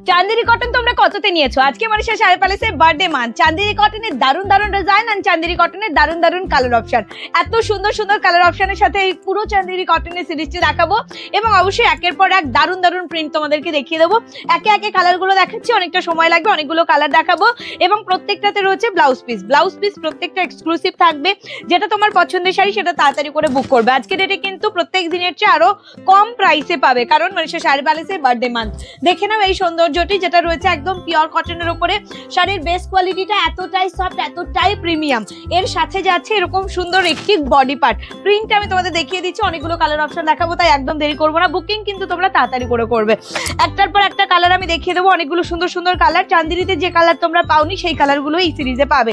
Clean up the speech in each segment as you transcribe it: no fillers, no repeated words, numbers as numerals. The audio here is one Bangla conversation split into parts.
চান্দেরি কটন তোমরা কততে নিয়েছো? আজকে মনীষা শাড়ি প্যালেসের বার্থডে মান্থ। চান্দেরি কটনের দারুণ দারুণ ডিজাইন আর চান্দেরি কটনের দারুণ দারুণ কালার অপশন। এত সুন্দর সুন্দর কালার অপশনের সাথে এই পুরো চান্দেরি কটনের সিরিজটি দেখাবো এবং অবশ্যই একের পর এক দারুণ দারুণ প্রিন্ট তোমাদেরকে দেখিয়ে দেবো। একে একে কালারগুলো দেখাচ্ছি, অনেকটা সময় লাগবে, অনেকগুলো কালার দেখাবো এবং প্রত্যেকটাতে রয়েছে ব্লাউজ পিস। ব্লাউজ পিস প্রত্যেকটা এক্সক্লুসিভ থাকবে। যেটা তোমার পছন্দের শাড়ি সেটা তাড়াতাড়ি করে বুক করবে। আজকে ডেটে কিন্তু প্রত্যেক দিনের চেয়ে আরো কম প্রাইসে পাবে, কারণ মনীষা শাড়ি প্যালেসের বার্থডে মান্থ। দেখে নাও এই সৌন্দর্যটি, যেটা রয়েছে একদম পিওর কটনের উপরে। শাড়ির বেস্ট কোয়ালিটিটা এতটাই সফট, এতটাই প্রিমিয়াম। এর সাথে যাচ্ছে এরকম সুন্দর একটি বডি পার্ট। প্রিন্ট আমি তোমাদের দেখিয়ে দিচ্ছি, অনেকগুলো কালার অপশন দেখাবো, তাই একদম দেরি করবো না। বুকিং কিন্তু তোমরা তাড়াতাড়ি করে করবে। একটার পর একটা কালার আমি দেখিয়ে দেবো, অনেকগুলো সুন্দর সুন্দর কালার। চান্দেরিতে যে কালার তোমরা পাওনি সেই কালারগুলো এই সিরিজে পাবে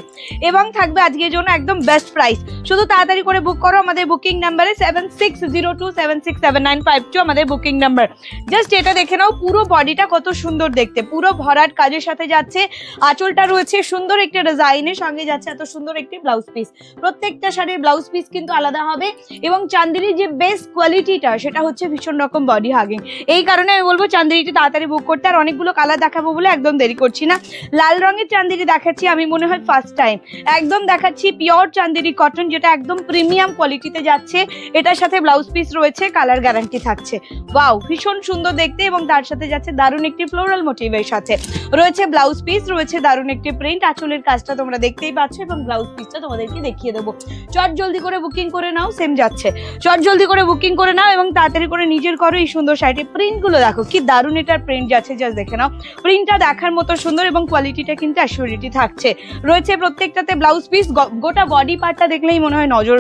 এবং থাকবে আজকের জন্য একদম বেস্ট প্রাইস। শুধু তাড়াতাড়ি করে বুক করো আমাদের বুকিং নাম্বারে 7602767952 আমাদের বুকিং নাম্বার। জাস্ট এটা দেখে নাও, পুরো বডিটা কত সুন্দর দেখতে, পুরো ভরাট কাজের সাথে যাচ্ছে। আঁচলটা রয়েছে সুন্দর একটা ডিজাইনের সঙ্গে যাচ্ছে এত সুন্দর একটি ব্লাউজ পিস। প্রত্যেকটা শাড়ির ব্লাউজ পিস কিন্তু আলাদা হবে এবং চান্দেরির যে বেস্ট কোয়ালিটিটা সেটা হচ্ছে ভীষণ রকম বডি হাগিং। এই কারণে আমি বলবো চান্দেরিটি তাড়াতাড়ি বুক করতে। আর অনেকগুলো কালার দেখাবো বলে একদম দেরি করছি না। লাল রঙের চান্দেরি দেখাচ্ছি আমি, মনে হয় ফার্স্ট টাইম। একদম দেখাচ্ছি পিওর চান্দেরি কটন, যেটা একদম প্রিমিয়াম কোয়ালিটিতে যাচ্ছে। এটার সাথে ব্লাউজ পিস রয়েছে, কালার গ্যারান্টি থাকছে। ওয়াও, ভীষণ সুন্দর দেখতে এবং তার সাথে যাচ্ছে দারুণ একটি ফ্লোরাল মোটিভের সাথে রয়েছে ব্লাউজ পিস, রয়েছে দারুণ একটি প্রিন্ট। আঁচলের কাজটা তোমরা দেখতেই পাচ্ছ এবং ব্লাউজ পিসটা তোমাদেরকে দেখিয়ে দেবো। চট জলদি করে বুকিং করে নাও, সেম যাচ্ছে। চট জলদি করে বুকিং করে নাও এবং তাড়াতাড়ি করে নিজের করো এই সুন্দর শাড়িটি। প্রিন্টগুলো দেখো কি দারুণ, এটার প্রিন্ট যাচ্ছে, জাস্ট দেখে নাও। প্রিন্টটা দেখার মতো সুন্দর এবং কোয়ালিটিটা কিন্তু অ্যাসিউরিটি থাকছে। রয়েছে প্রত্যেকটাতে ব্লাউজ পিস। গোটা বডি পার্টটা দেখলেই মনে হয় নজর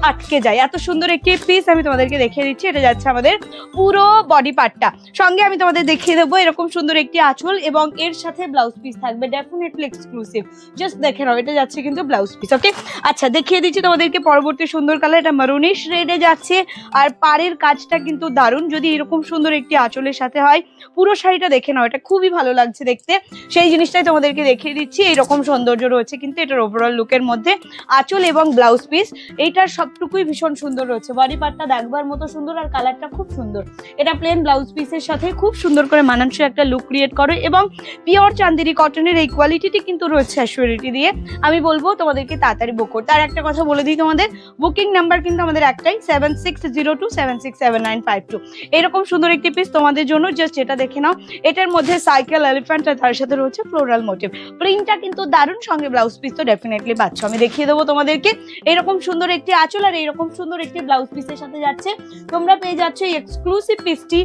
আটকে যায়। এত সুন্দর একটি পিস আমি তোমাদেরকে দেখিয়ে দিচ্ছি। এটা যাচ্ছে আমাদের পুরো বডি পার্টটা। সঙ্গে আমি তোমাদের দেখিয়ে দেবো এরকম সুন্দর একটি আঁচল এবং এর সাথে ব্লাউজ পিস থাকবে, ডেফিনেটলি এক্সক্লুসিভ। জাস্ট দেখে নাও, এটা যাচ্ছে কিন্তু ব্লাউজ পিস। ওকে, আচ্ছা দেখিয়ে দিচ্ছি তোমাদেরকে পরবর্তী সুন্দর কালার। এটা মারুনিশ রেডে যাচ্ছে আর পাড়ের কাজটা কিন্তু দারুণ। যদি এরকম সুন্দর একটি আঁচলের সাথে হয়, পুরো শাড়িটা দেখে নাও, এটা খুবই ভালো লাগছে দেখতে। সেই জিনিসটাই তোমাদেরকে দেখিয়ে দিচ্ছি। এইরকম সৌন্দর্য রয়েছে কিন্তু এটার ওভারঅল লুকের মধ্যে। আঁচল এবং ব্লাউজ পিস এইটার সবটুকুই ভীষণ সুন্দর রয়েছে। বডি পার্টটা দেখবার মতো সুন্দর আর কালারটা খুব সুন্দর। এটা প্লেন ব্লাউজ পিসের সাথে খুব সুন্দর করে মানানসই একটা লুক ক্রিয়েট করে এবং পিওর চান্দেরি কটনের এই কোয়ালিটিটি কিন্তু রয়েছে অ্যাসিউরিটি দিয়ে। আমি বলবো তোমাদেরকে তাড়াতাড়ি বুক করতে। আর একটা কথা বলে দিই তোমাদের, বুকিং নাম্বার কিন্তু আমাদের একটাই, 7602767952। এরকম সুন্দর একটি পিস তোমাদের জন্য। জাস্ট এটা দেখে নাও, এটার মধ্যে সাইকেল, এলিফ্যান্ট আর তার সাথে রয়েছে ফ্লোরাল মোটিভ। প্রিন্টটা কিন্তু দারুণ, সঙ্গে ব্লাউজ পিস তো ডেফিনেটলি পাচ্ছ। আমি দেখিয়ে দেবো তোমাদেরকে এরকম সুন্দর একটি আঁচল আর এরকম সুন্দর একটি ব্লাউজ পিসের সাথে যাচ্ছে। তোমরা পেয়ে যাচ্ছ এই এক্সক্লুসিভ পিসটি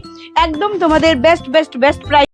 একদম তোমাদের বেস্ট বেস্ট বেস্ট প্রাইস।